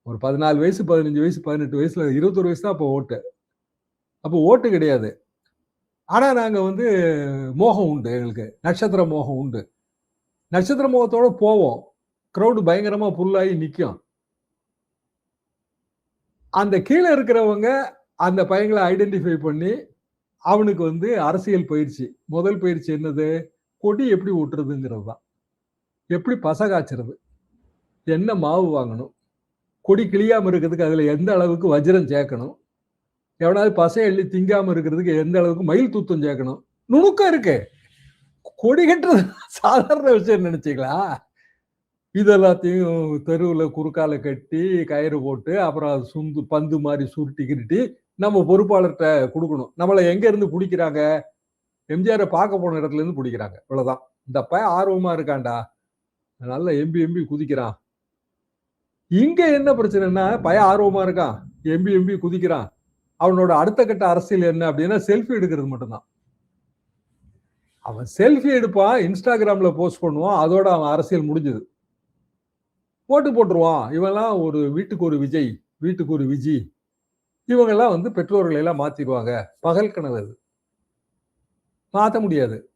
ஒரு 14 வயசு, 15 வயசு, 18 வயசுல 21 வயசு தான் அப்போ ஓட்டு. அப்போ ஓட்டு கிடையாது. ஆனா நாங்க வந்து மோகம் உண்டு எங்களுக்கு. நட்சத்திர மோகம் உண்டு. நட்சத்திர மோகத்தோட போவோம். கிரவுடு பயங்கரமா புல்லாகி நிக்கும். அந்த கீழ இருக்கிறவங்க அந்த பையங்கள ஐடென்டிஃபை பண்ணி, அவனுக்கு வந்து அரசியல் பயிற்சி. முதல் பயிற்சி என்னது? கொடி எப்படி ஒட்டுறதுங்கிறது தான். எப்படி பச காய்ச்சறது? என்ன மாவு வாங்கணும்? கொடி கிழியாம இருக்கிறதுக்கு அதுல எந்த அளவுக்கு வஜ்ரம் சேர்க்கணும்? எவனாவது பசை அள்ளி திங்காம இருக்கிறதுக்கு எந்த அளவுக்கு மயில் தூத்தம் சேர்க்கணும்? நுணுக்கம் இருக்கு. கொடி கட்டுறது சாதாரண விஷயம் நினைச்சீங்களா? இதெல்லாத்தையும் தெருவுல குறுக்கால கட்டி, கயிறு போட்டு, அப்புறம் அது பந்து மாரி சுருட்டி கிருட்டி, நம்ம பொறுப்பாளர்ட்ட குடுக்கணும். நம்மள எங்க இருந்து புடிக்கிறாங்க? எம்ஜிஆர பார்க்க போன இடத்துல இருந்து புடிக்கிறாங்க. இவ்வளவுதான். இந்த பையன் ஆர்வமா இருக்கான்டா. நல்லா எம்பி எம்பி குதிக்கிறான். இங்க என்ன பிரச்சனைன்னா, பையன் ஆர்வமா இருக்கான். எம்பி எம்பி குதிக்கிறான். அவனோட அடுத்த கட்ட அரசியல் என்ன அப்படின்னா, செல்ஃபி எடுக்கிறது மட்டும்தான். அவன் செல்ஃபி எடுப்பான், இன்ஸ்டாகிராம்ல போஸ்ட் பண்ணுவான். அதோட அவன் அரசியல் முடிஞ்சது. ஓட்டு போட்டுருவான். இவன்லாம் ஒரு வீட்டுக்கு ஒரு விஜய், வீட்டுக்கு ஒரு விஜி. இவங்கெல்லாம் வந்து பெற்றோர்களை எல்லாம் மாத்திருவாங்க. பகல் கனவு அது. மாத்த முடியாது.